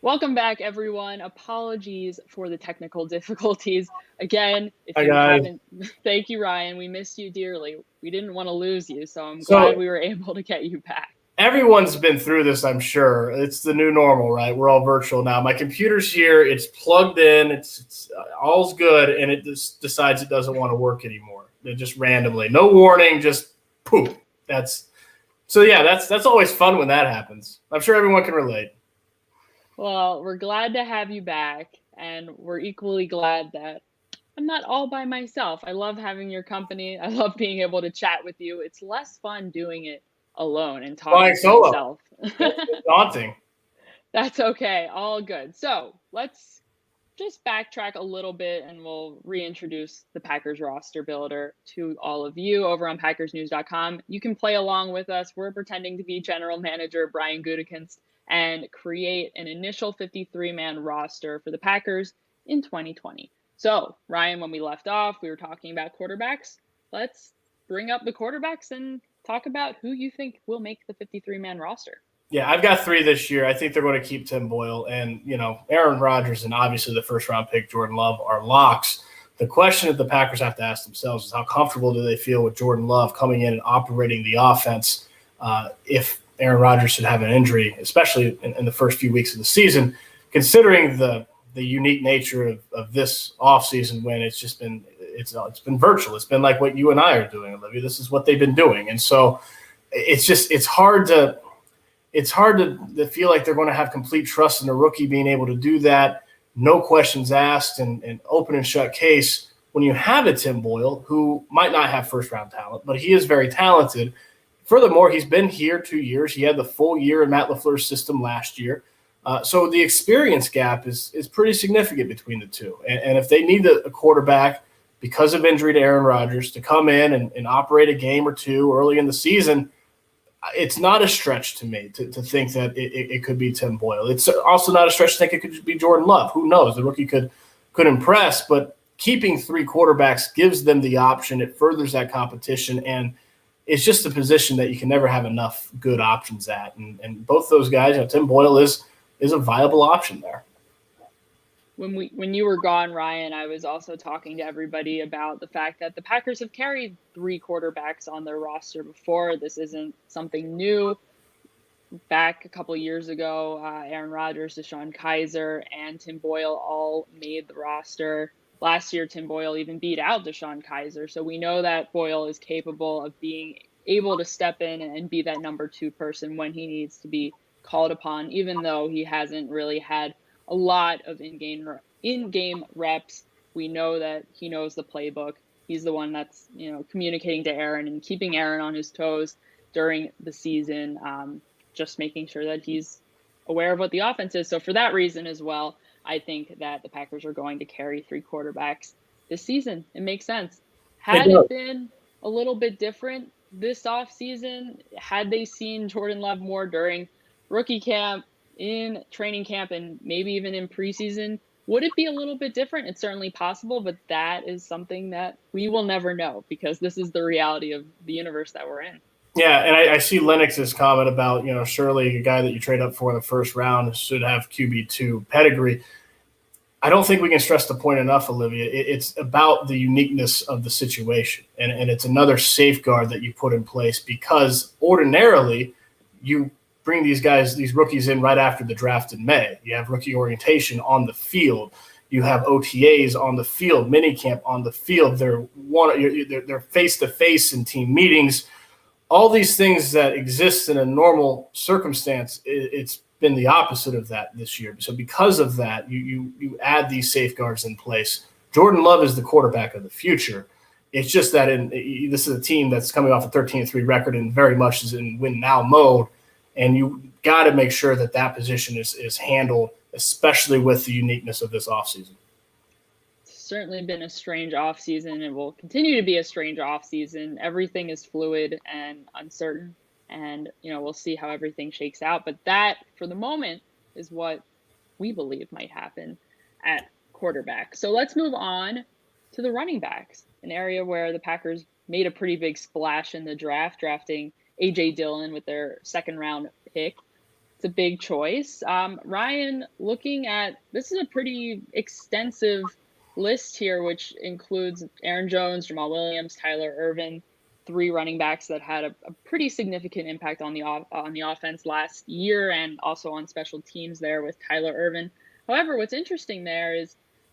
Welcome back, everyone. Apologies for the technical difficulties. Again, if Hi you guys. haven't, thank you, Ryan. We missed you dearly. We didn't want to lose you, so I'm glad So we were able to get you back. everyone's been through this, I'm sure. It's the new normal, right? We're all virtual now. My computer's here. It's plugged in. It's all's good, and it just decides it doesn't want to work anymore. It just randomly, no warning, just poof. That's always fun when that happens. I'm sure everyone can relate. Well, we're glad to have you back, and we're equally glad that I'm not all by myself. I love having your company. I love being able to chat with you. It's less fun doing it alone and Flying talking to solo. myself. It's daunting. That's okay. All good. So let's just backtrack a little bit and we'll reintroduce the Packers roster builder to all of you over on PackersNews.com. You can play along with us. We're pretending to be General Manager Brian Gutekunst and create an initial 53-man roster for the Packers in 2020. So, Ryan, when we left off, we were talking about quarterbacks. Let's bring up the quarterbacks and talk about who you think will make the 53-man roster. Yeah, I've got 3 this year. I think they're going to keep Tim Boyle and, Aaron Rodgers and obviously the first round pick, Jordan Love, are locks. The question that the Packers have to ask themselves is how comfortable do they feel with Jordan Love coming in and operating the offense if Aaron Rodgers should have an injury, especially in the first few weeks of the season, considering the unique nature of this offseason when it's been virtual. It's been like what you and I are doing, Olivia. This is what they've been doing. And so it's hard to feel like they're going to have complete trust in a rookie being able to do that, no questions asked, and open and shut case when you have a Tim Boyle who might not have first-round talent, but he is very talented. Furthermore, he's been here 2 years. He had the full year in Matt LaFleur's system last year. So the experience gap is pretty significant between the two. And if they need a quarterback because of injury to Aaron Rodgers to come in and operate a game or two early in the season, it's not a stretch to me to think that it could be Tim Boyle. It's also not a stretch to think it could be Jordan Love. Who knows? The rookie could impress, but keeping 3 quarterbacks gives them the option. It furthers that competition, and it's just a position that you can never have enough good options at. And both those guys, Tim Boyle is a viable option there. When you were gone, Ryan, I was also talking to everybody about the fact that the Packers have carried 3 quarterbacks on their roster before. This isn't something new. Back a couple years ago, Aaron Rodgers, DeShone Kizer, and Tim Boyle all made the roster. Last year, Tim Boyle even beat out DeShone Kizer. So we know that Boyle is capable of being able to step in and be that number 2 person when he needs to be called upon, even though he hasn't really had a lot of in-game reps. We know that he knows the playbook. He's the one that's, communicating to Aaron and keeping Aaron on his toes during the season, just making sure that he's aware of what the offense is. So for that reason as well, I think that the Packers are going to carry 3 quarterbacks this season. It makes sense. Had it been a little bit different this offseason, had they seen Jordan Love more during rookie camp, in training camp, and maybe even in preseason, would it be a little bit different? It's certainly possible, but that is something that we will never know because this is the reality of the universe that we're in. Yeah, and I see Lennox's comment about, surely a guy that you trade up for in the first round should have QB2 pedigree. I don't think we can stress the point enough, Olivia. It's about the uniqueness of the situation, and it's another safeguard that you put in place because ordinarily you bring these rookies in right after the draft in May. You have rookie orientation on the field. You have OTAs on the field, minicamp on the field. They're face-to-face in team meetings. All these things that exist in a normal circumstance, it's been the opposite of that this year. So because of that, you add these safeguards in place. Jordan Love is the quarterback of the future. It's just that this is a team that's coming off a 13-3 record and very much is in win-now mode. And you got to make sure that position is handled, especially with the uniqueness of this offseason. It's certainly been a strange offseason. It will continue to be a strange offseason. Everything is fluid and uncertain. And, we'll see how everything shakes out. But that, for the moment, is what we believe might happen at quarterback. So let's move on to the running backs, an area where the Packers made a pretty big splash in the draft, drafting A.J. Dillon with their second-round pick. it's a big choice. Ryan, looking at this is a pretty extensive list here, which includes Aaron Jones, Jamaal Williams, Tyler Ervin, 3 running backs that had a pretty significant impact on the offense last year, and also on special teams there with Tyler Ervin. However, what's interesting there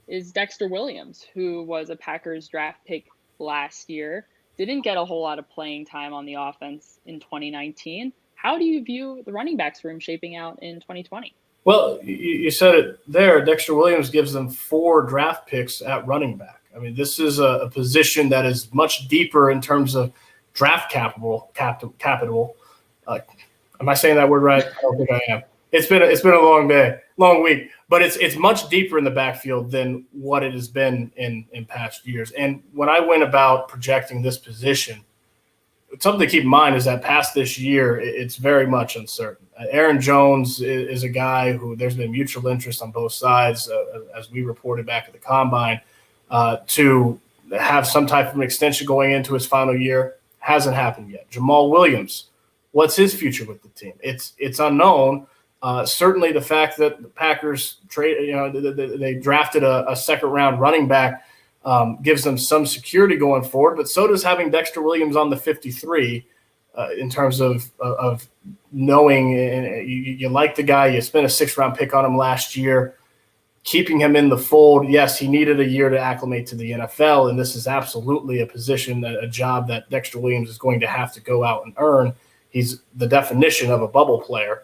is Dexter Williams, who was a Packers draft pick last year, didn't get a whole lot of playing time on the offense in 2019. How do you view the running backs room shaping out in 2020? Well, you said it there. Dexter Williams gives them 4 draft picks at running back. I mean, this is a position that is much deeper in terms of draft capital. Am I saying that word right? I don't think I am. It's been a long day, long week, but it's much deeper in the backfield than what it has been in past years. And when I went about projecting this position, something to keep in mind is that past this year, it's very much uncertain. Aaron Jones is a guy who there's been mutual interest on both sides, as we reported back at the Combine, to have some type of an extension going into his final year. Hasn't happened yet. Jamaal Williams, what's his future with the team? It's unknown. Certainly the fact that the Packers they drafted a second-round running back gives them some security going forward, but so does having Dexter Williams on the 53 in terms of knowing you like the guy. You spent a 6th-round pick on him last year. Keeping him in the fold, yes, he needed a year to acclimate to the NFL, and this is absolutely a position, a job that Dexter Williams is going to have to go out and earn. He's the definition of a bubble player.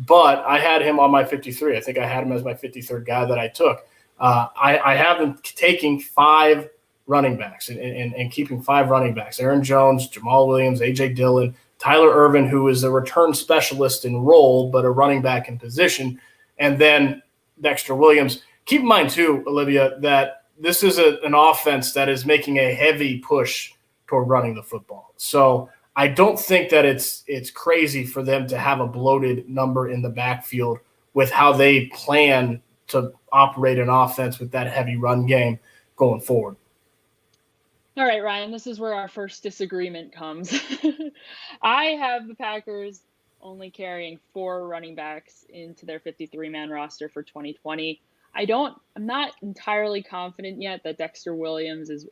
But I had him on my 53. I think I had him as my 53rd guy that I took. I have him taking 5 running backs and keeping 5 running backs. Aaron Jones, Jamaal Williams, A.J. Dillon, Tyler Ervin, who is a return specialist in role but a running back in position, and then Dexter Williams. Keep in mind, too, Olivia, that this is an offense that is making a heavy push toward running the football. So I don't think that it's crazy for them to have a bloated number in the backfield with how they plan to operate an offense with that heavy run game going forward. All right, Ryan, this is where our first disagreement comes. I have the Packers only carrying 4 running backs into their 53-man roster for 2020. I'm not entirely confident yet that Dexter Williams is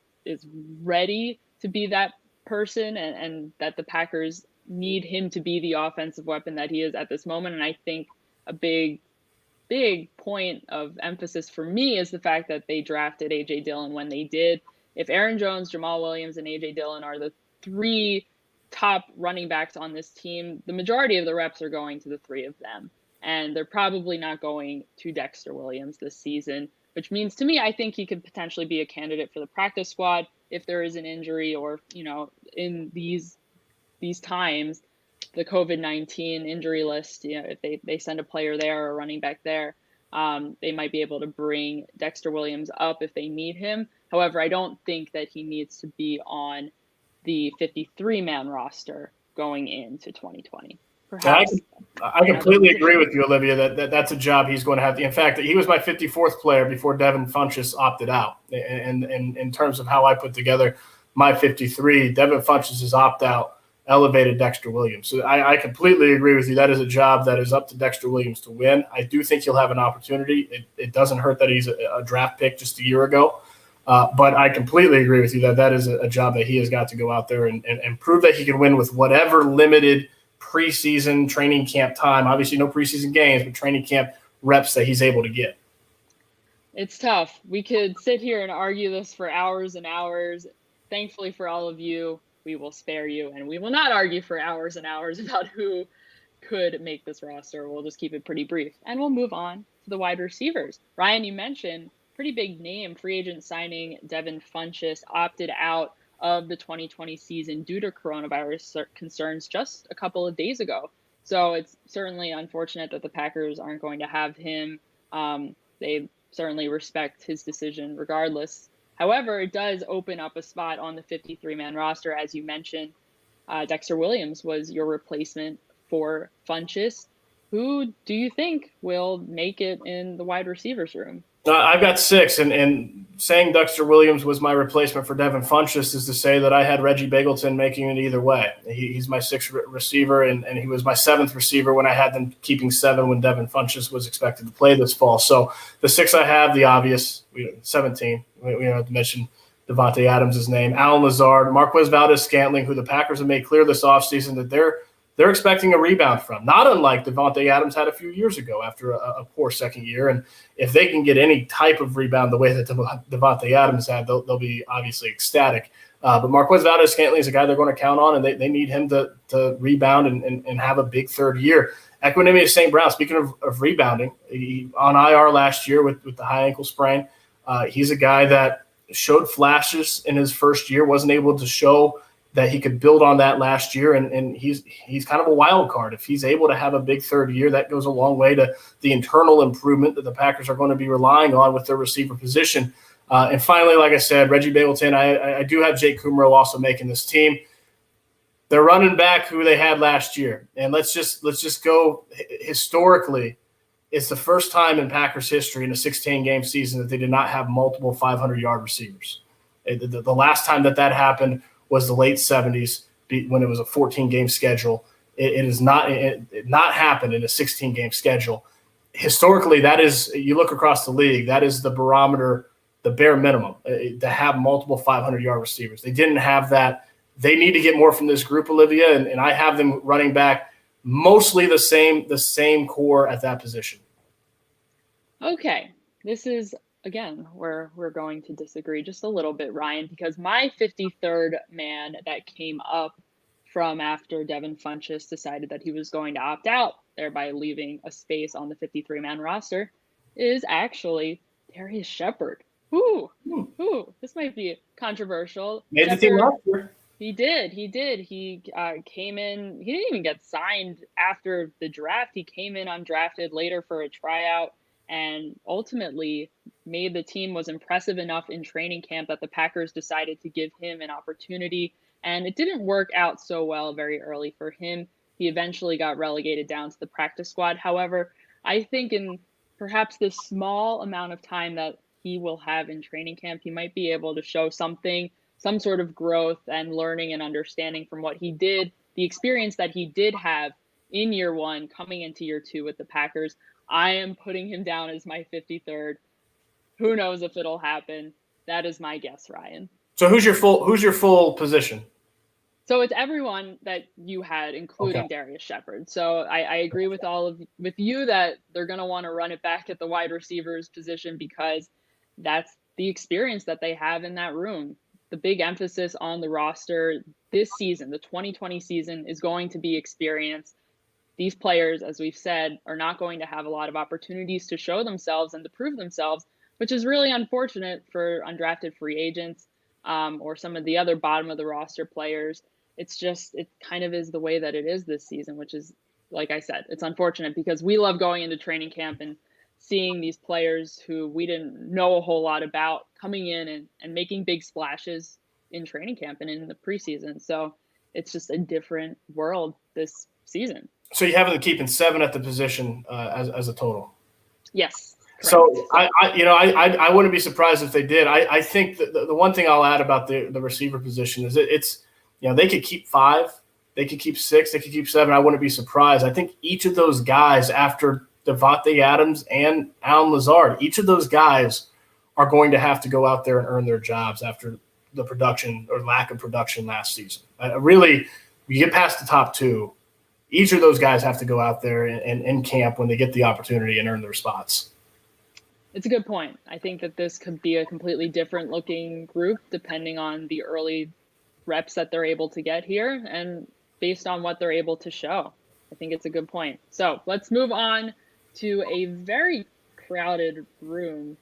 ready to be that person and that the Packers need him to be the offensive weapon that he is at this moment. And I think a big point of emphasis for me is the fact that they drafted A.J. Dillon when they did. If Aaron Jones, Jamaal Williams, and A.J. Dillon are the 3 top running backs on this team, the majority of the reps are going to the 3 of them. And they're probably not going to Dexter Williams this season, which means to me, I think he could potentially be a candidate for the practice squad if there is an injury or, in these times, the COVID-19 injury list, if they send a player there or a running back there, they might be able to bring Dexter Williams up if they need him. However, I don't think that he needs to be on the 53-man roster going into 2020. Perhaps. I completely agree with you, Olivia, that's a job he's going to have. In fact, he was my 54th player before Devin Funchess opted out. And in terms of how I put together my 53, Devin Funchess' opt-out elevated Dexter Williams. So I completely agree with you. That is a job that is up to Dexter Williams to win. I do think he'll have an opportunity. It doesn't hurt that he's a draft pick just a year ago. But I completely agree with you that is a job that he has got to go out there and prove that he can win with whatever limited preseason training camp time. Obviously no preseason games, but training camp reps that he's able to get. It's tough. We could sit here and argue this for hours and hours. Thankfully for all of you, we will spare you, and we will not argue for hours and hours about who could make this roster. We'll just keep it pretty brief, and we'll move on to the wide receivers. Ryan, you mentioned pretty big name, free agent signing Devin Funchess opted out of the 2020 season due to coronavirus concerns just a couple of days ago. So it's certainly unfortunate that the Packers aren't going to have him. They certainly respect his decision regardless. However, it does open up a spot on the 53-man roster. As you mentioned, Dexter Williams was your replacement for Funchess. Who do you think will make it in the wide receivers room? I've got 6, and saying Dexter Williams was my replacement for Devin Funchess is to say that I had Reggie Begelton making it either way. He's my 6th receiver, and he was my 7th receiver when I had them keeping 7 when Devin Funchess was expected to play this fall. So the 6 I have, the obvious, 17. We don't have to mention Davante Adams' name, Alan Lazard, Marquez Valdes-Scantling, who the Packers have made clear this offseason that they're expecting a rebound from, not unlike Davante Adams had a few years ago after a poor second year. And if they can get any type of rebound the way that Davante Adams had, they'll be obviously ecstatic. But Marquez Valdes-Scantling is a guy they're going to count on, and they need him to rebound and have a big third year. Equanimeous St. Brown, speaking of rebounding, he on IR last year with the high ankle sprain. He's a guy that showed flashes in his first year, wasn't able to show that he could build on that last year, and he's kind of a wild card. If he's able to have a big third year, that goes a long way to the internal improvement that the Packers are going to be relying on with their receiver position. And finally, like I said, Reggie Begelton, I do have Jake Kumerow also making this team. They're running back who they had last year, and let's just go historically. It's the first time in Packers history in a 16-game season that they did not have multiple 500-yard receivers. The last time that happened was the late 70s when it was a 14-game schedule. It has not happened in a 16-game schedule. Historically, that is, you look across the league, that is the barometer, the bare minimum, to have multiple 500-yard receivers. They didn't have that. They need to get more from this group, Olivia, and I have them running back mostly the same core at that position. Okay, this is, again, where we're going to disagree just a little bit, Ryan, because my 53rd man that came up from after Devin Funchess decided that he was going to opt out, thereby leaving a space on the 53-man roster, is actually Darrius Shepherd. Ooh, this might be controversial. Made the team last year. He did. He came in. He didn't even get signed after the draft. He came in undrafted later for a tryout and ultimately made the team, was impressive enough in training camp that the Packers decided to give him an opportunity. And it didn't work out so well very early for him. He eventually got relegated down to the practice squad. However, I think in perhaps the small amount of time that he will have in training camp, he might be able to show something, some sort of growth and learning and understanding from what he did, the experience that he did have in year 1 coming into year 2 with the Packers. I am putting him down as my 53rd. Who knows if it'll happen? That is my guess, Ryan. So who's your full position? So it's everyone that you had, including Darrius Shepherd. So I agree with with you that they're going to want to run it back at the wide receivers position because that's the experience that they have in that room. The big emphasis on the roster this season, the 2020 season, is going to be experience. These players, as we've said, are not going to have a lot of opportunities to show themselves and to prove themselves, which is really unfortunate for undrafted free agents or some of the other bottom of the roster players. It kind of is the way that it is this season, which is, like I said, it's unfortunate because we love going into training camp and seeing these players who we didn't know a whole lot about coming in and making big splashes in training camp and in the preseason. So it's just a different world this season. So you have them keeping 7 at the position as a total. Yes. Correct. So I wouldn't be surprised if they did. I think that the one thing I'll add about the receiver position is it's they could keep 5, they could keep 6, they could keep 7. I wouldn't be surprised. I think each of those guys after Davante Adams and Alan Lazard, each of those guys are going to have to go out there and earn their jobs after the production or lack of production last season. Really, you get past the top 2. Each of those guys have to go out there and in camp when they get the opportunity and earn their spots. It's a good point. I think that this could be a completely different looking group depending on the early reps that they're able to get here and based on what they're able to show. I think it's a good point. So let's move on to a very crowded room.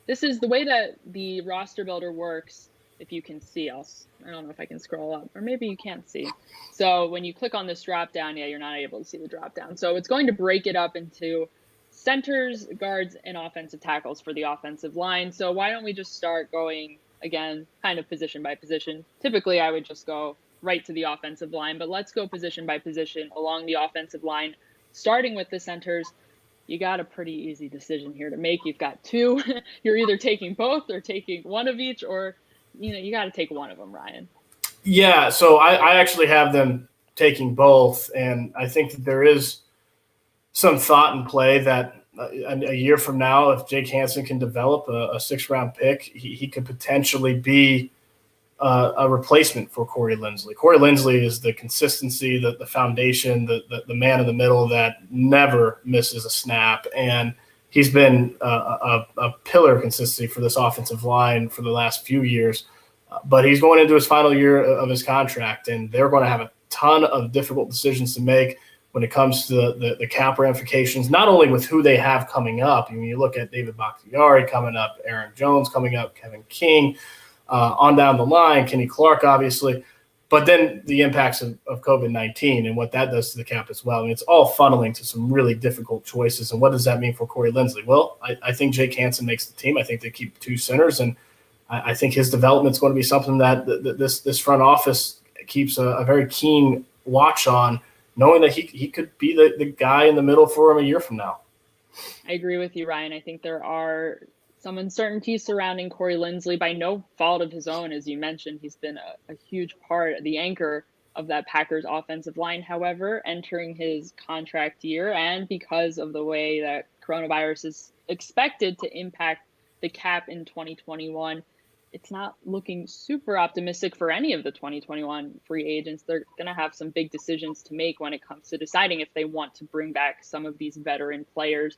This is the way that the roster builder works. If you can see us, I don't know if I can scroll up, or maybe you can't see. So when you click on this drop down, you're not able to see the drop down. So it's going to break it up into centers, guards, and offensive tackles for the offensive line. So why don't we just start going, again, kind of position by position. Typically, I would just go right to the offensive line, but let's go position by position along the offensive line, starting with the centers. you got a pretty easy decision here to make. You've got two. You're either taking both or taking one of each, or, you got to take one of them, Ryan. Yeah, so I actually have them taking both, and I think that there is some thought in play that a year from now, if Jake Hansen can develop a 6th-round pick, he could potentially be a replacement for Corey Linsley. Corey Linsley is the consistency, the foundation, the man in the middle that never misses a snap, and he's been a pillar of consistency for this offensive line for the last few years. But he's going into his final year of his contract, and they're going to have a ton of difficult decisions to make when it comes to the cap ramifications, not only with who they have coming up. I mean, you look at David Bakhtiari coming up, Aaron Jones coming up, Kevin King, on down the line, Kenny Clark, obviously, but then the impacts of COVID-19 and what that does to the cap as well. I mean, it's all funneling to some really difficult choices. And what does that mean for Corey Linsley? Well, I think Jake Hansen makes the team. I think they keep 2 centers, and I think his development is going to be something that this front office keeps a very keen watch on, knowing that he could be the guy in the middle for him a year from now. I agree with you, Ryan. I think there are some uncertainties surrounding Corey Linsley by no fault of his own. As you mentioned, he's been a huge part, the anchor of that Packers offensive line. However, entering his contract year, and because of the way that coronavirus is expected to impact the cap in 2021, it's not looking super optimistic for any of the 2021 free agents. They're going to have some big decisions to make when it comes to deciding if they want to bring back some of these veteran players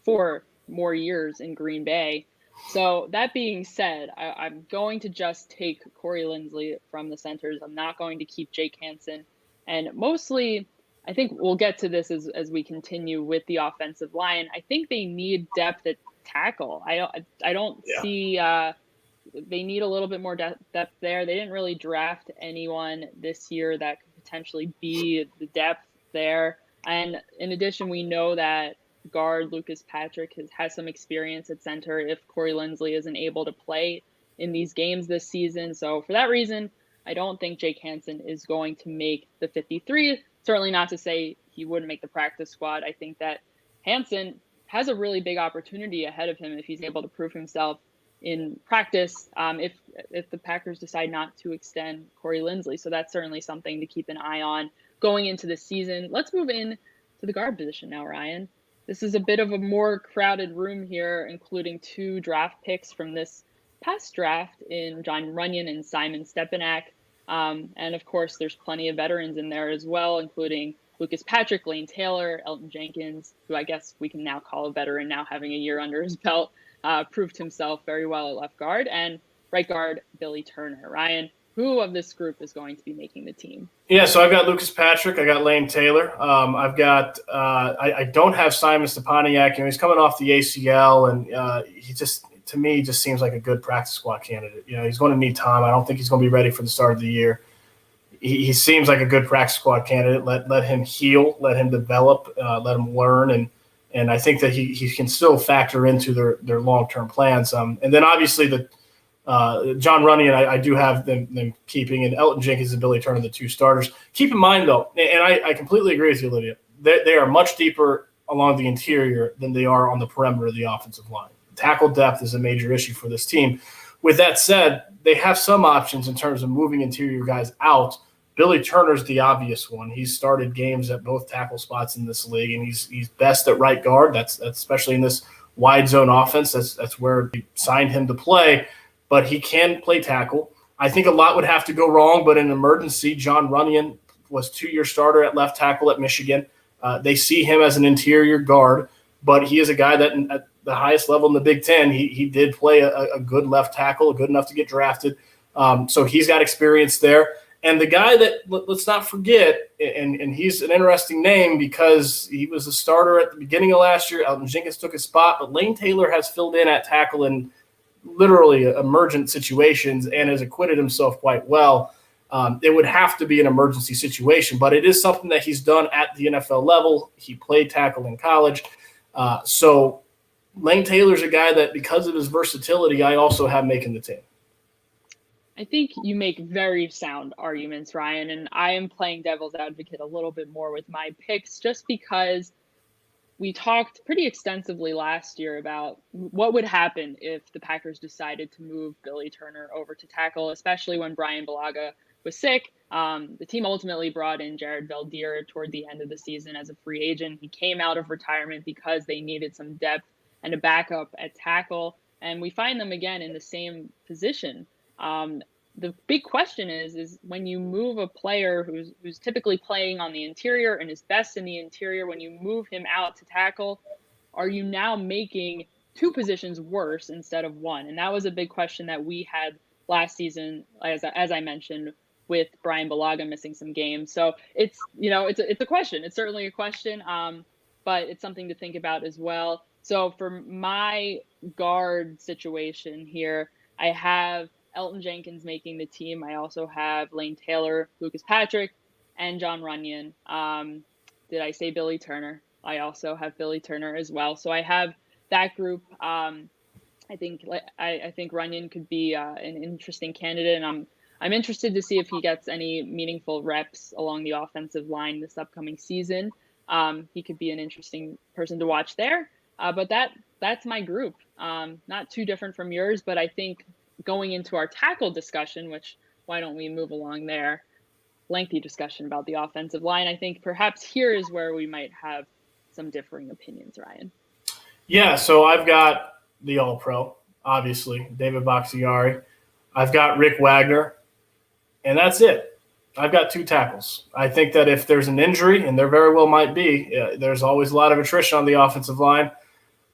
for more years in Green Bay. So that being said, I'm going to just take Corey Linsley from the centers. I'm not going to keep Jake Hansen. And mostly, I think we'll get to this as we continue with the offensive line. I think they need depth at tackle. I don't see they need a little bit more depth there. They didn't really draft anyone this year that could potentially be the depth there. And in addition, we know that guard Lucas Patrick has some experience at center if Corey Linsley isn't able to play in these games this season. So for that reason, I don't think Jake Hansen is going to make the 53. Certainly not to say he wouldn't make the practice squad. I think that Hansen has a really big opportunity ahead of him if he's able to prove himself in practice, if the Packers decide not to extend Corey Linsley. So that's certainly something to keep an eye on going into the season. Let's move in to the guard position now, Ryan. This is a bit of a more crowded room here, including 2 draft picks from this past draft in John Runyan and Simon Stepanak. And of course, there's plenty of veterans in there as well, including Lucas Patrick, Lane Taylor, Elgton Jenkins, who I guess we can now call a veteran now having a year under his belt. Proved himself very well at left guard, and right guard Billy Turner. Ryan, who of this group is going to be making the team? Yeah, so I've got Lucas Patrick. I got Lane Taylor. I've got I don't have Simon Stepaniak. He's coming off the ACL, and he just, to me, just seems like a good practice squad candidate. He's going to need time. I don't think he's going to be ready for the start of the year. He seems like a good practice squad candidate. Let him heal, let him develop, let him learn, and I think that he can still factor into their long-term plans. And then obviously the John Runyan, I do have them keeping, and Elgton Jenkins and Billy Turner, the 2 starters. Keep in mind, though, and I completely agree with you, Olivia, they are much deeper along the interior than they are on the perimeter of the offensive line. Tackle depth is a major issue for this team. With that said, they have some options in terms of moving interior guys out. Billy Turner's the obvious one. He's started games at both tackle spots in this league, and he's best at right guard. That's especially in this wide zone offense. That's where they signed him to play. But he can play tackle. I think a lot would have to go wrong, but in an emergency, John Runyan was 2-year starter at left tackle at Michigan. They see him as an interior guard, but he is a guy that at the highest level in the Big Ten, he did play a good left tackle, good enough to get drafted. So he's got experience there. And the guy that, let's not forget, and he's an interesting name because he was a starter at the beginning of last year. Elgton Jenkins took his spot, but Lane Taylor has filled in at tackle in literally emergent situations and has acquitted himself quite well. It would have to be an emergency situation, but it is something that he's done at the NFL level. He played tackle in college. So Lane Taylor's a guy that, because of his versatility, I also have making the team. I think you make very sound arguments, Ryan, and I am playing devil's advocate a little bit more with my picks just because we talked pretty extensively last year about what would happen if the Packers decided to move Billy Turner over to tackle, especially when Brian Bulaga was sick. The team ultimately brought in Jared Valdir toward the end of the season as a free agent. He came out of retirement because they needed some depth and a backup at tackle, and we find them again in the same position. The big question is when you move a player who's typically playing on the interior and is best in the interior, when you move him out to tackle, are you now making two positions worse instead of one? And that was a big question that we had last season, as I mentioned, with Brian Bulaga missing some games. So it's a question. It's certainly a question, but it's something to think about as well. So for my guard situation here, I have Elgton Jenkins making the team. I also have Lane Taylor, Lucas Patrick, and John Runyan. Did I say Billy Turner? I also have Billy Turner as well. So I have that group. I think Runyan could be an interesting candidate, and I'm interested to see if he gets any meaningful reps along the offensive line this upcoming season. He could be an interesting person to watch there. But that's my group. Not too different from yours, but I think going into our tackle discussion, which why don't we move along there? Lengthy discussion about the offensive line. I think perhaps here is where we might have some differing opinions, Ryan. Yeah, so I've got the All-Pro, obviously, David Bakhtiari. I've got Rick Wagner, and that's it. I've got two tackles. I think that if there's an injury, and there very well might be, there's always a lot of attrition on the offensive line.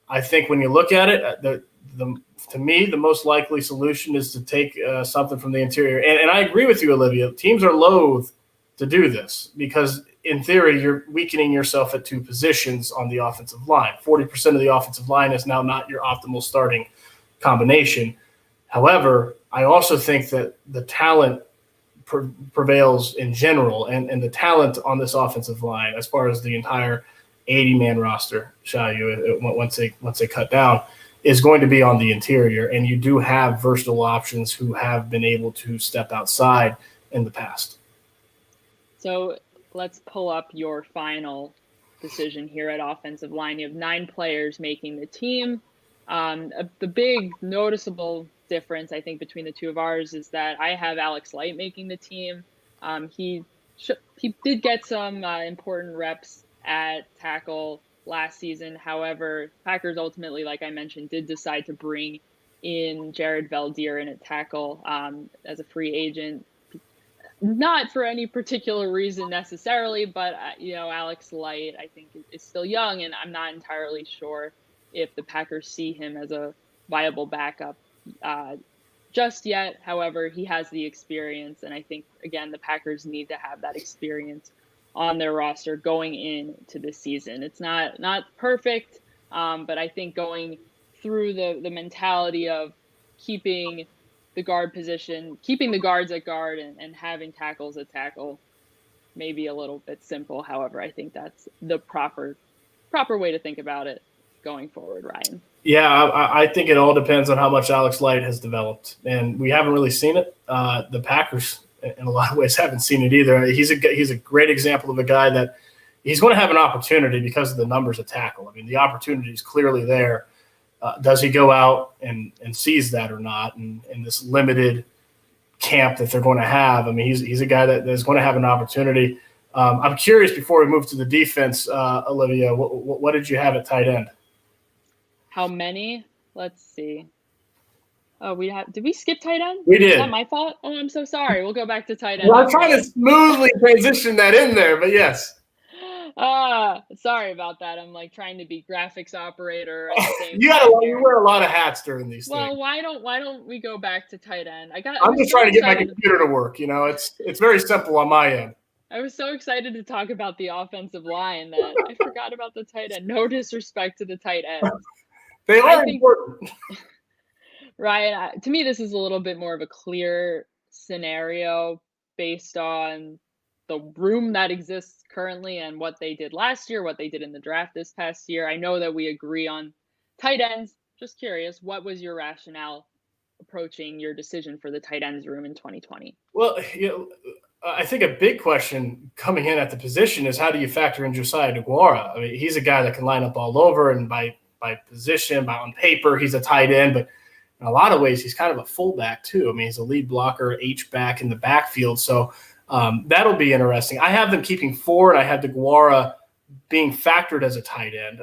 I think when you look at it, to me, the most likely solution is to take something from the interior. And I agree with you, Olivia. Teams are loath to do this because, in theory, you're weakening yourself at two positions on the offensive line. 40% of the offensive line is now not your optimal starting combination. However, I also think that the talent prevails in general, and the talent on this offensive line, as far as the entire 80-man roster, once they cut down, is going to be on the interior, and you do have versatile options who have been able to step outside in the past. So let's pull up your final decision here at offensive line. You have 9 players making the team. The big noticeable difference, I think, between the two of ours is that I have Alex Light making the team. He did get some important reps at tackle last season. However, Packers ultimately, like I mentioned, did decide to bring in Jared Valdir in at tackle as a free agent. Not for any particular reason necessarily, but Alex Light, I think, is still young, and I'm not entirely sure if the Packers see him as a viable backup just yet. However, he has the experience, and I think, again, the Packers need to have that experience on their roster going into this season. It's not perfect, but I think going through the mentality of keeping the guard position, keeping the guards at guard, and having tackles at tackle may be a little bit simple. However, I think that's the proper way to think about it going forward, Ryan. Yeah, I think it all depends on how much Alex Light has developed, and we haven't really seen it. The Packers, in a lot of ways, haven't seen it either. He's a great example of a guy that he's going to have an opportunity because of the numbers of tackle. I mean, the opportunity is clearly there. Does he go out and seize that or not? And in this limited camp that they're going to have, I mean, he's a guy that is going to have an opportunity. I'm curious, before we move to the defense, Olivia, what did you have at tight end? How many? Let's see. Oh, did we skip tight end? We did. Is that my fault? Oh, I'm so sorry. We'll go back to tight end. Well, I'm trying to smoothly transition that in there, but yes. Sorry about that. I'm like trying to be graphics operator at the same you wear a lot of hats during these things. Well, why don't we go back to tight end? I'm just trying to get my computer to work. It's very simple on my end. I was so excited to talk about the offensive line that I forgot about the tight end. No disrespect to the tight end. They are important. Ryan, to me, this is a little bit more of a clear scenario based on the room that exists currently and what they did last year, what they did in the draft this past year. I know that we agree on tight ends. Just curious, what was your rationale approaching your decision for the tight ends room in 2020? Well, I think a big question coming in at the position is how do you factor in Josiah Deguara? I mean, he's a guy that can line up all over, and by position, on paper, he's a tight end, but in a lot of ways, he's kind of a fullback too. I mean, he's a lead blocker, H-back in the backfield. So that'll be interesting. I have them keeping 4, and I have Deguara being factored as a tight end,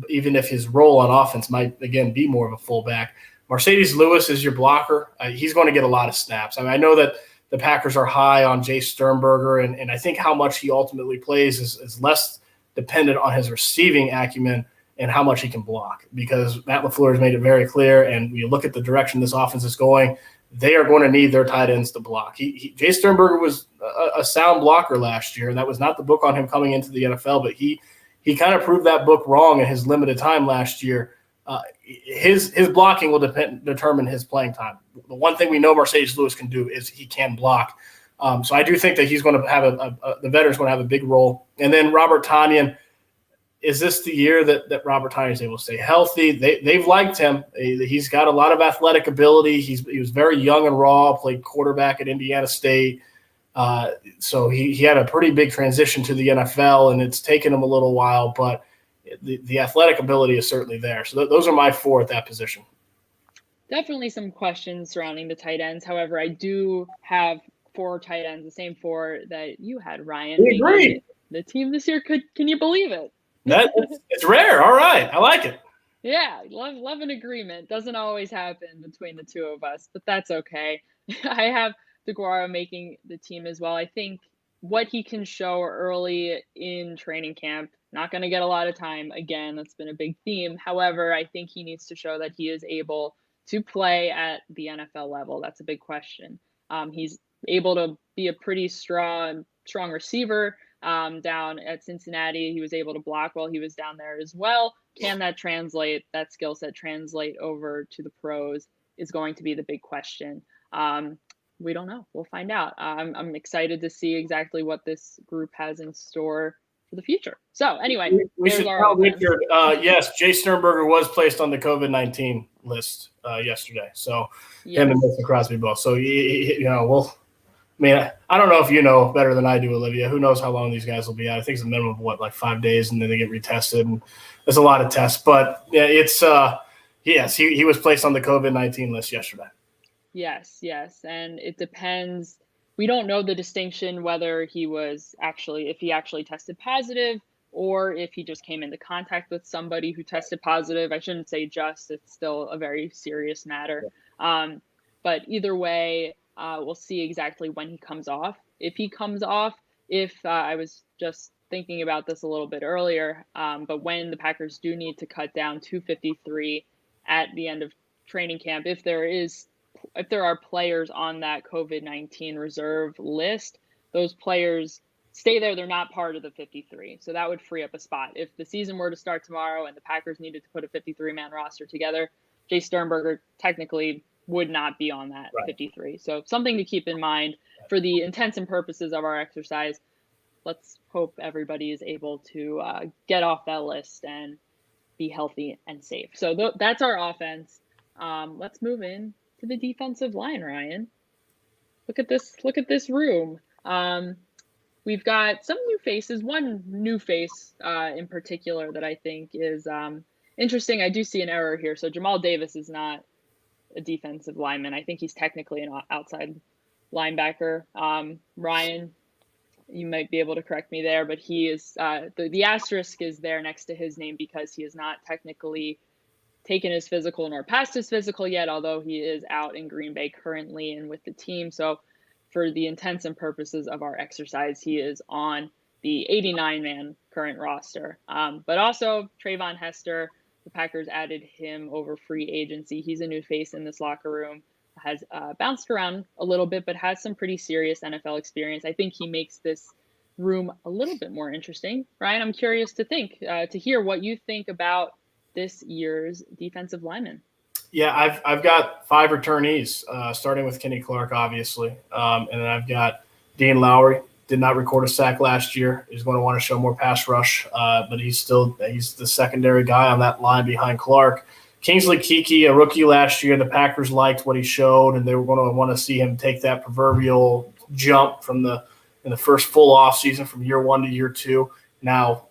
even if his role on offense might, again, be more of a fullback. Marcedes Lewis is your blocker. He's going to get a lot of snaps. I mean, I know that the Packers are high on Jace Sternberger, and I think how much he ultimately plays is less dependent on his receiving acumen and how much he can block, because Matt LaFleur has made it very clear, and when you look at the direction this offense is going, they are going to need their tight ends to block. Jace Sternberger was a sound blocker last year, and that was not the book on him coming into the NFL, but he kind of proved that book wrong in his limited time last year. His blocking will determine his playing time. The one thing we know Marcedes Lewis can do is he can block. So I do think that he's going to have the veteran's going to have a big role. And then Robert Tonyan, is this the year that Robert Tonyan is able to stay healthy? They've liked him. He's got a lot of athletic ability. He was very young and raw, played quarterback at Indiana State. So he had a pretty big transition to the NFL, and it's taken him a little while, but the athletic ability is certainly there. So those are my 4 at that position. Definitely some questions surrounding the tight ends. However, I do have 4 tight ends, the same 4 that you had, Ryan. We agree. The team this year can you believe it? It's rare. All right. I like it. Yeah, love an agreement. Doesn't always happen between the two of us, but that's okay. I have Deguara making the team as well. I think what he can show early in training camp, not going to get a lot of time. Again, that's been a big theme. However, I think he needs to show that he is able to play at the NFL level. That's a big question. He's able to be a pretty strong receiver. Down at Cincinnati, he was able to block while he was down there as well. Can that skill set translate over to the pros is going to be the big question. We don't know. We'll find out. I'm excited to see exactly what this group has in store for the future. So anyway, we should tell Richard, yes, Jace Sternberger was placed on the COVID-19 list yesterday. So yes. Him and Mason Crosby both. So, I don't know if you know better than I do, Olivia. Who knows how long these guys will be out? I think it's a minimum of, like 5 days, and then they get retested. And there's a lot of tests. But, yeah, it's yes, he was placed on the COVID-19 list yesterday. Yes. And it depends. We don't know the distinction whether if he actually tested positive or if he just came into contact with somebody who tested positive. I shouldn't say just. It's still a very serious matter. But either way, we'll see exactly when he comes off. If he comes off, I was just thinking about this a little bit earlier, but when the Packers do need to cut down to 53 at the end of training camp, if there are players on that COVID-19 reserve list, those players stay there. They're not part of the 53. So that would free up a spot. If the season were to start tomorrow and the Packers needed to put a 53-man roster together, Jace Sternberger technically would not be on that 53. So something to keep in mind for the intents and purposes of our exercise. Let's hope everybody is able to get off that list and be healthy and safe. So that's our offense. Let's move in to the defensive line, Ryan. Look at this room. We've got some new faces. One new face in particular that I think is interesting. I do see an error here. So Jamaal Davis is not a defensive lineman. I think he's technically an outside linebacker. Ryan, you might be able to correct me there, but he is the asterisk is there next to his name because he has not technically taken his physical nor passed his physical yet, although he is out in Green Bay currently and with the team. So for the intents and purposes of our exercise, he is on the 89-man current roster. But also Trayvon Hester, the Packers added him over free agency. He's a new face in this locker room, has bounced around a little bit, but has some pretty serious NFL experience. I think he makes this room a little bit more interesting. Ryan, I'm curious to hear what you think about this year's defensive lineman. Yeah, I've got 5 returnees, starting with Kenny Clark, obviously. And then I've got Dean Lowry. Did not record a sack last year. He's going to want to show more pass rush, but he's the secondary guy on that line behind Clark. Kingsley Keke, a rookie last year, the Packers liked what he showed, and they were going to want to see him take that proverbial jump from the in the first full off season from year 1 to year 2. Now,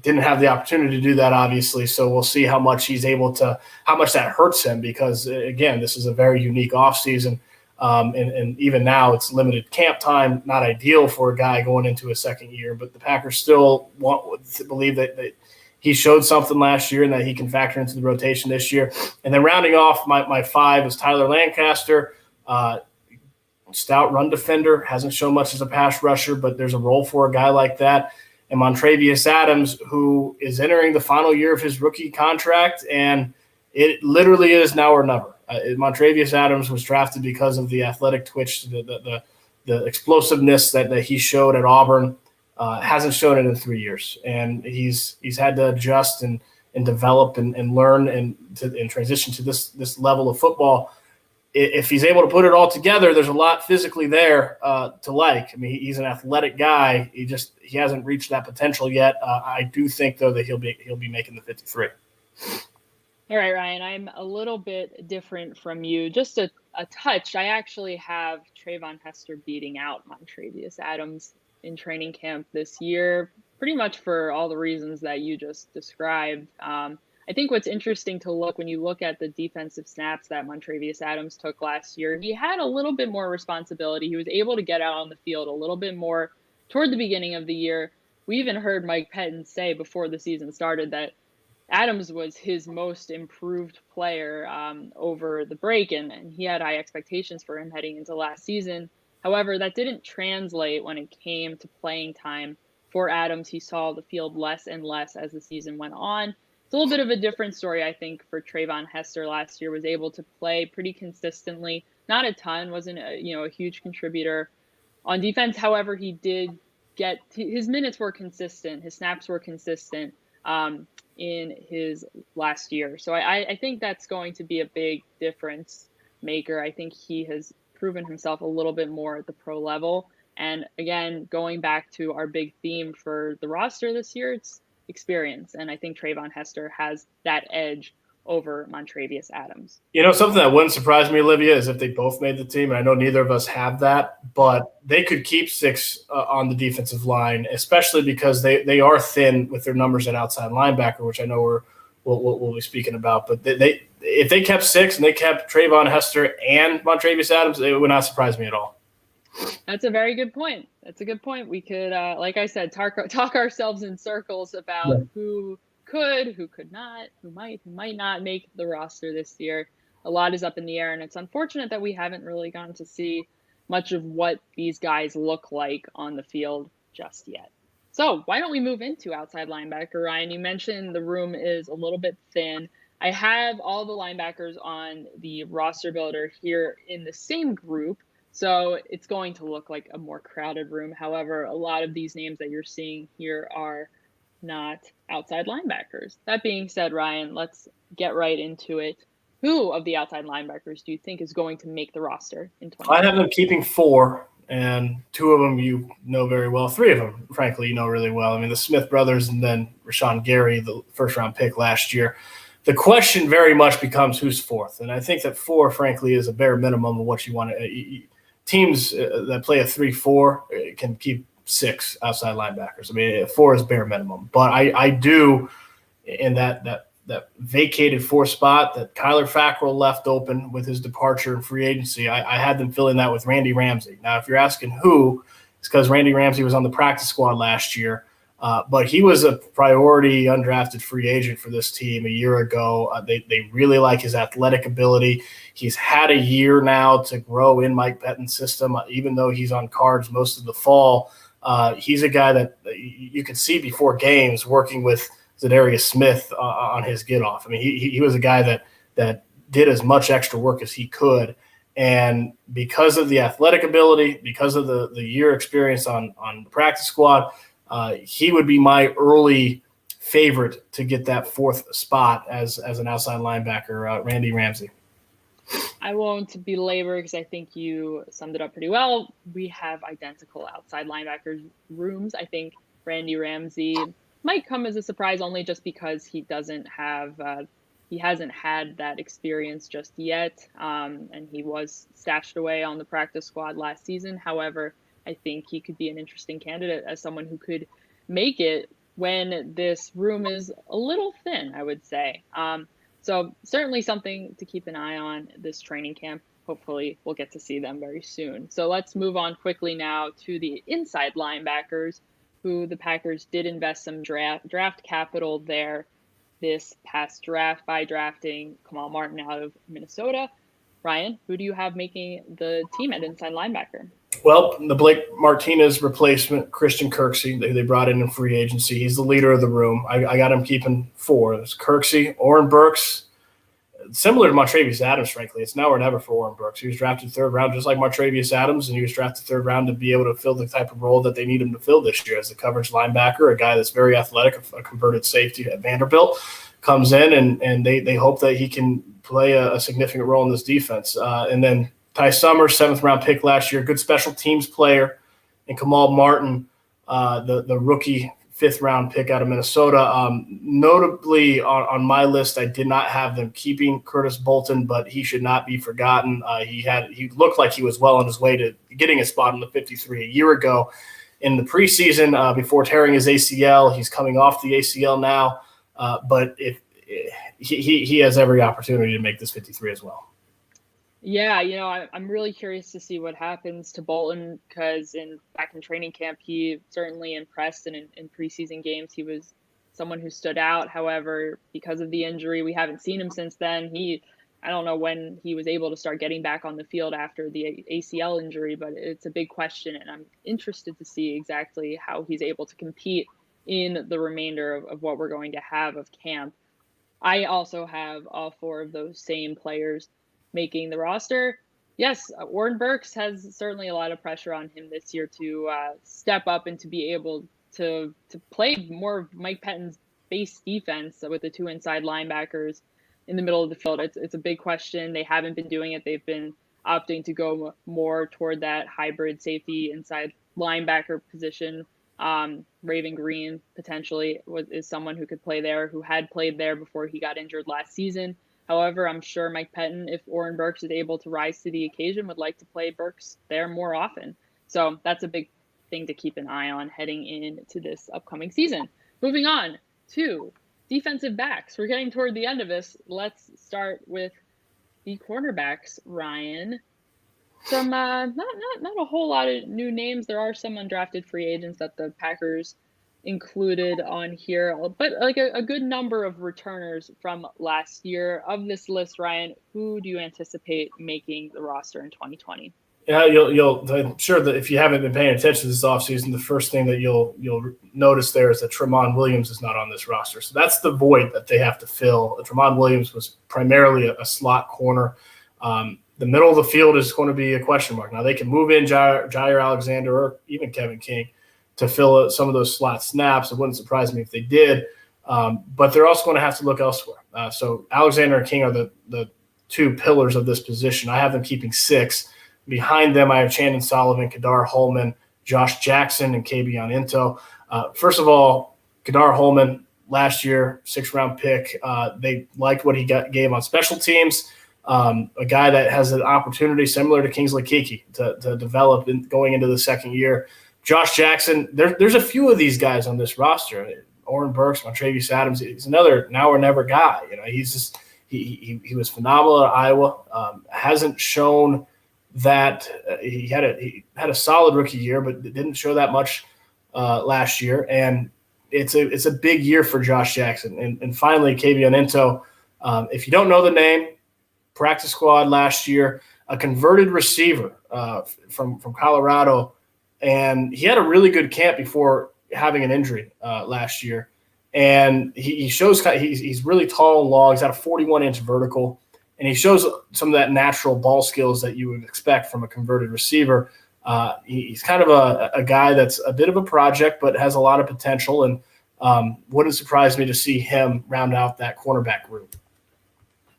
didn't have the opportunity to do that, obviously. So we'll see how much how much that hurts him, because again, this is a very unique off season. And even now it's limited camp time, not ideal for a guy going into a second year, but the Packers still want to believe that he showed something last year and that he can factor into the rotation this year. And then rounding off my 5 is Tyler Lancaster, stout run defender, hasn't shown much as a pass rusher, but there's a role for a guy like that. And Montravius Adams, who is entering the final year of his rookie contract, and it literally is now or never. Montravius Adams was drafted because of the athletic twitch, the explosiveness that he showed at Auburn. Hasn't shown it in 3 years, and he's had to adjust and develop and learn and transition to this level of football. If he's able to put it all together, there's a lot physically there to like. I mean, he's an athletic guy. He hasn't reached that potential yet. I do think though that he'll be making the 53. All right, Ryan, I'm a little bit different from you, just a touch. I actually have Trayvon Hester beating out Montravius Adams in training camp this year, pretty much for all the reasons that you just described. I think what's interesting to when you look at the defensive snaps that Montravius Adams took last year, he had a little bit more responsibility. He was able to get out on the field a little bit more toward the beginning of the year. We even heard Mike Pettin say before the season started that Adams was his most improved player over the break, and he had high expectations for him heading into last season. However, that didn't translate when it came to playing time for Adams. He saw the field less and less as the season went on. It's a little bit of a different story, I think, for Trayvon Hester last year. Was able to play pretty consistently, not a ton, wasn't a huge contributor on defense. However, he did get his minutes were consistent, his snaps were consistent in his last year. So I think that's going to be a big difference maker. I think he has proven himself a little bit more at the pro level. And again, going back to our big theme for the roster this year, it's experience. And I think Trayvon Hester has that edge over Montravius Adams. Something that wouldn't surprise me, Olivia, is if they both made the team. And I know neither of us have that, but they could keep 6 on the defensive line, especially because they are thin with their numbers at outside linebacker, which I know we'll be speaking about. But if they kept 6 and they kept Trayvon Hester and Montravius Adams, it would not surprise me at all. That's a very good point. That's a good point. We could, like I said, talk ourselves in circles about who could not, who might not make the roster this year. A lot is up in the air, and it's unfortunate that we haven't really gotten to see much of what these guys look like on the field just yet. So why don't we move into outside linebacker, Ryan? You mentioned the room is a little bit thin. I have all the linebackers on the roster builder here in the same group, so it's going to look like a more crowded room. However, a lot of these names that you're seeing here are not outside linebackers. That being said, Ryan, let's get right into it. Who of the outside linebackers do you think is going to make the roster in 2020? I have them keeping 4, and 2 of them you know very well. 3 of them, frankly, you know really well. I mean, the Smith brothers and then Rashawn Gary, the first-round pick last year. The question very much becomes who's 4th, and I think that 4, frankly, is a bare minimum of what you want to teams that play a 3-4 can keep 6 outside linebackers. I mean, 4 is bare minimum. But I do, in that vacated 4 spot that Kyler Fackrell left open with his departure in free agency, I had them filling that with Randy Ramsey. Now, if you're asking who, it's because Randy Ramsey was on the practice squad last year. But he was a priority undrafted free agent for this team a year ago. They really like his athletic ability. He's had a year now to grow in Mike Pettin's system, even though he's on cards most of the fall. He's a guy that you could see before games working with Za'Darius Smith on his get-off. I mean, he was a guy that did as much extra work as he could. And because of the athletic ability, because of the year experience on the practice squad, he would be my early favorite to get that 4th spot as an outside linebacker, Randy Ramsey. I won't belabor because I think you summed it up pretty well. We have identical outside linebackers rooms. I think Randy Ramsey might come as a surprise only just because he hasn't had that experience just yet. And he was stashed away on the practice squad last season. However, I think he could be an interesting candidate as someone who could make it when this room is a little thin, I would say. So certainly something to keep an eye on this training camp. Hopefully we'll get to see them very soon. So let's move on quickly now to the inside linebackers, who the Packers did invest some draft capital there this past draft by drafting Kamal Martin out of Minnesota. Ryan, who do you have making the team at inside linebacker? Well, the Blake Martinez replacement, Christian Kirksey, they brought in free agency. He's the leader of the room. I got him keeping 4. It's Kirksey, Oren Burks, similar to Marcedes Adams, frankly. It's now or never for Oren Burks. He was drafted 3rd round just like Marcedes Adams, and he was drafted 3rd round to be able to fill the type of role that they need him to fill this year as a coverage linebacker, a guy that's very athletic, a converted safety at Vanderbilt, comes in, and they hope that he can play a significant role in this defense. And then Ty Summers, 7th-round pick last year, good special teams player, and Kamal Martin, the rookie 5th-round pick out of Minnesota. Notably on my list, I did not have them keeping Curtis Bolton, but he should not be forgotten. He looked like he was well on his way to getting a spot in the 53 a year ago in the preseason before tearing his ACL. He's coming off the ACL now, but he has every opportunity to make this 53 as well. Yeah, I'm really curious to see what happens to Bolton because back in training camp, he certainly impressed, and in preseason games, he was someone who stood out. However, because of the injury, we haven't seen him since then. I don't know when he was able to start getting back on the field after the ACL injury, but it's a big question, and I'm interested to see exactly how he's able to compete in the remainder of what we're going to have of camp. I also have all 4 of those same players making the roster. Yes, Oren Burks has certainly a lot of pressure on him this year to step up and to be able to play more of Mike Pettine's base defense with the 2 inside linebackers in the middle of the field. It's a big question. They haven't been doing it. They've been opting to go more toward that hybrid safety inside linebacker position. Raven Green potentially is someone who could play there, who had played there before he got injured last season. However, I'm sure Mike Pettine, if Oren Burks is able to rise to the occasion, would like to play Burks there more often. So that's a big thing to keep an eye on heading into this upcoming season. Moving on to defensive backs. We're getting toward the end of this. Let's start with the cornerbacks, Ryan. Some not a whole lot of new names. There are some undrafted free agents that the Packers included on here, but like a good number of returners from last year. Of this list, Ryan, who do you anticipate making the roster in 2020? Yeah, I'm sure that if you haven't been paying attention this offseason, the first thing that you'll notice there is that Tramon Williams is not on this roster. So that's the void that they have to fill. Tramon Williams was primarily a slot corner. The middle of the field is going to be a question mark. Now they can move in Jair Alexander or even Kevin King to fill some of those slot snaps. It wouldn't surprise me if they did, but they're also going to have to look elsewhere. So Alexander and King are the 2 pillars of this position. I have them keeping 6. Behind them, I have Chandon Sullivan, Kadar Holman, Josh Jackson, and Kabion Into. First of all, Kadar Holman, last year, 6th-round pick. They liked what he gave on special teams. A guy that has an opportunity similar to Kingsley Keke to develop going into the second year. Josh Jackson, there's a few of these guys on this roster. Oren Burks, Marcedes Adams, he's another now or never guy. He's just he was phenomenal at Iowa. Hasn't shown that he had a solid rookie year, but didn't show that much last year. And it's a big year for Josh Jackson. And finally, Kabion Into. If you don't know the name, practice squad last year, a converted receiver from Colorado. And he had a really good camp before having an injury last year. And he shows he's really tall and long. He's got a 41-inch vertical. And he shows some of that natural ball skills that you would expect from a converted receiver. He's kind of a guy that's a bit of a project but has a lot of potential. And wouldn't surprise me to see him round out that cornerback group.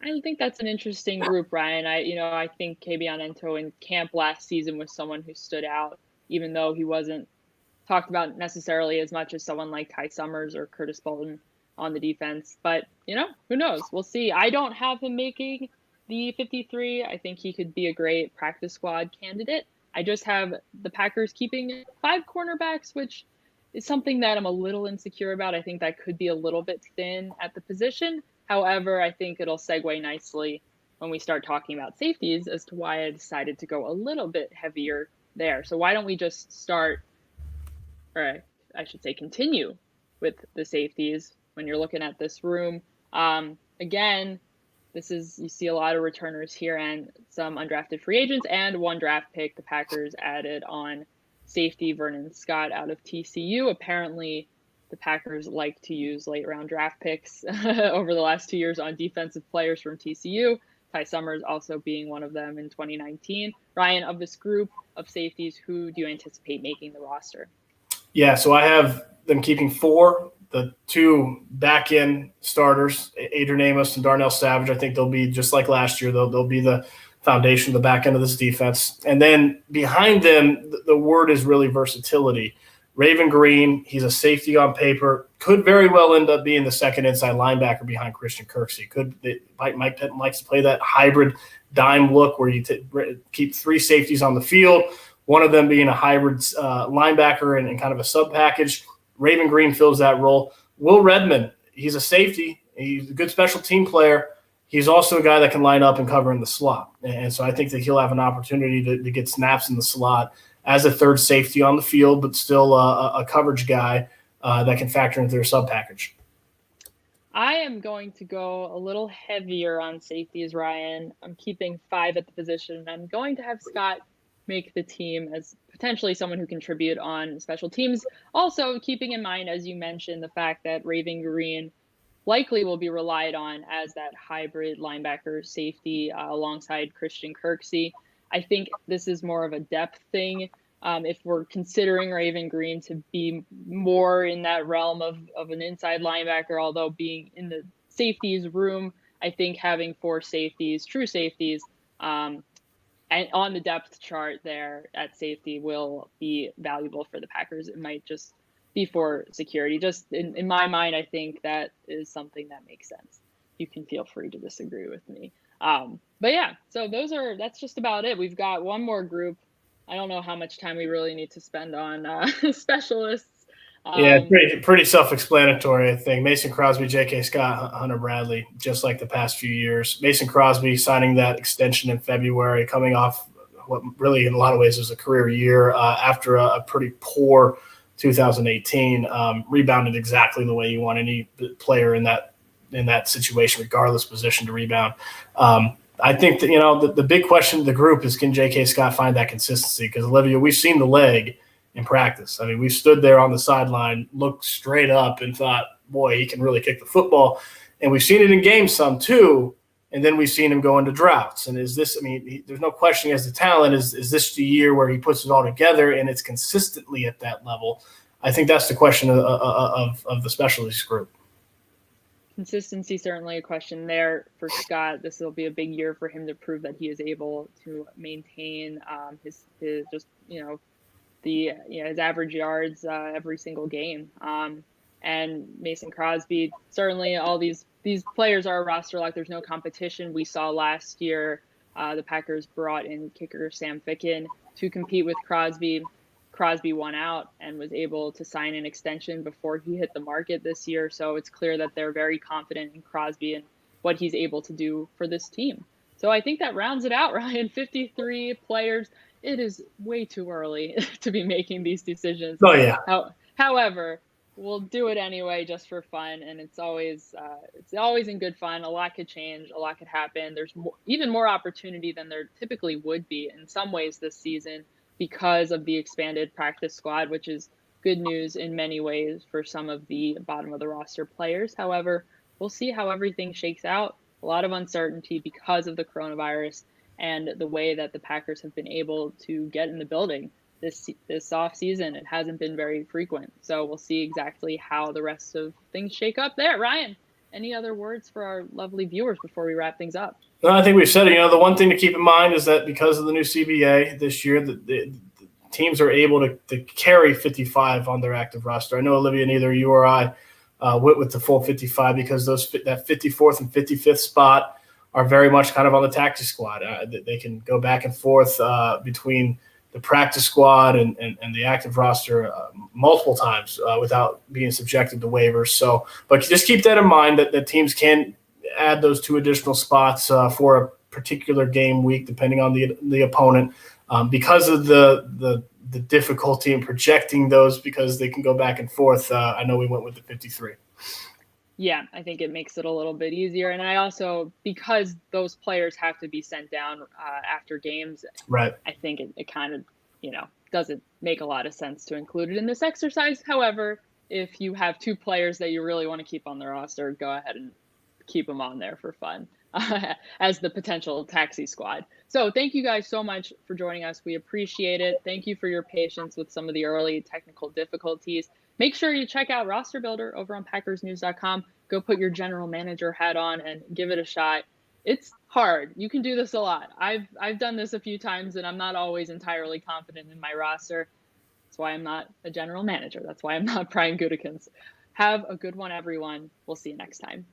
I think that's an interesting group, Ryan. I think Kabion Into in camp last season was someone who stood out, even though he wasn't talked about necessarily as much as someone like Ty Summers or Curtis Bolton on the defense. But, who knows? We'll see. I don't have him making the 53. I think he could be a great practice squad candidate. I just have the Packers keeping 5 cornerbacks, which is something that I'm a little insecure about. I think that could be a little bit thin at the position. However, I think it'll segue nicely when we start talking about safeties as to why I decided to go a little bit heavier there. So why don't we just start, or I should say continue with the safeties when you're looking at this room. Again, you see a lot of returners here and some undrafted free agents and 1 draft pick the Packers added on safety Vernon Scott out of TCU. Apparently, the Packers like to use late round draft picks over the last 2 years on defensive players from TCU. Ty Summers also being one of them in 2019. Ryan, of this group of safeties, who do you anticipate making the roster? Yeah, so I have them keeping 4. The 2 back-end starters, Adrian Amos and Darnell Savage. I think they'll be just like last year. They'll be the foundation, the back end of this defense. And then behind them, the word is really versatility. Raven Green, he's a safety on paper, could very well end up being the second inside linebacker behind Christian Kirksey. Mike Pettin likes to play that hybrid dime look where you keep 3 safeties on the field, one of them being a hybrid linebacker and kind of a sub package. Raven Green fills that role. Will Redmond, he's a safety. He's a good special team player. He's also a guy that can line up and cover in the slot. And so I think that he'll have an opportunity to get snaps in the slot as a third safety on the field, but still a coverage guy that can factor into their sub package. I am going to go a little heavier on safeties, Ryan. I'm keeping 5 at the position. I'm going to have Scott make the team as potentially someone who contribute on special teams. Also, keeping in mind, as you mentioned, the fact that Raven Green likely will be relied on as that hybrid linebacker safety alongside Christian Kirksey. I think this is more of a depth thing. If we're considering Raven Green to be more in that realm of an inside linebacker, although being in the safeties room, I think having 4 safeties, true safeties, and on the depth chart there at safety will be valuable for the Packers. It might just be for security. Just in my mind, I think that is something that makes sense. You can feel free to disagree with me. But yeah, so that's just about it. We've got one more group. I don't know how much time we really need to spend on specialists. Yeah, pretty self-explanatory, I think. Mason Crosby, J.K. Scott, Hunter Bradley, just like the past few years. Mason Crosby signing that extension in February, coming off what really in a lot of ways was a career year after a pretty poor 2018, rebounded exactly the way you want any player in that situation, regardless position, to rebound. I think that, the big question of the group is, can J.K. Scott find that consistency? Because, Olivia, we've seen the leg in practice. I mean, we stood there on the sideline, looked straight up and thought, boy, he can really kick the football. And we've seen it in games some too, and then we've seen him go into droughts. And there's no question he has the talent. Is this the year where he puts it all together and it's consistently at that level? I think that's the question of the specialist group. Consistency, certainly a question there for Scott. This will be a big year for him to prove that he is able to maintain his average yards every single game. And Mason Crosby, certainly all these players are a roster lock. There's no competition. We saw last year the Packers brought in kicker Sam Ficken to compete with Crosby. Crosby won out and was able to sign an extension before he hit the market this year. So it's clear that they're very confident in Crosby and what he's able to do for this team. So I think that rounds it out, Ryan. 53 players. It is way too early to be making these decisions. Oh, yeah. However, we'll do it anyway just for fun, and it's always in good fun. A lot could change. A lot could happen. There's even more opportunity than there typically would be in some ways this season because of the expanded practice squad, which is good news in many ways for some of the bottom of the roster players. However, we'll see how everything shakes out. A lot of uncertainty because of the coronavirus and the way that the Packers have been able to get in the building this off season. It hasn't been very frequent. So we'll see exactly how the rest of things shake up there. Ryan, any other words for our lovely viewers before we wrap things up? No, I think we've said it. The one thing to keep in mind is that because of the new CBA this year, the teams are able to carry 55 on their active roster. I know, Olivia, neither you or I went with the full 55 because that 54th and 55th spot are very much kind of on the taxi squad. They can go back and forth between the practice squad and the active roster multiple times without being subjected to waivers. So, but just keep that in mind that teams can add those 2 additional spots for a particular game week, depending on the opponent, because of the difficulty in projecting those, because they can go back and forth. I know we went with the 53. Yeah, I think it makes it a little bit easier. And I also, because those players have to be sent down after games, right? I think it kind of, doesn't make a lot of sense to include it in this exercise. However, if you have 2 players that you really want to keep on the roster, go ahead and keep them on there for fun as the potential taxi squad. So thank you guys so much for joining us. We appreciate it. Thank you for your patience with some of the early technical difficulties. Make sure you check out Roster Builder over on PackersNews.com. Go put your general manager hat on and give it a shot. It's hard. You can do this a lot. I've done this a few times, and I'm not always entirely confident in my roster. That's why I'm not a general manager. That's why I'm not Brian Gutekunst. Have a good one, everyone. We'll see you next time.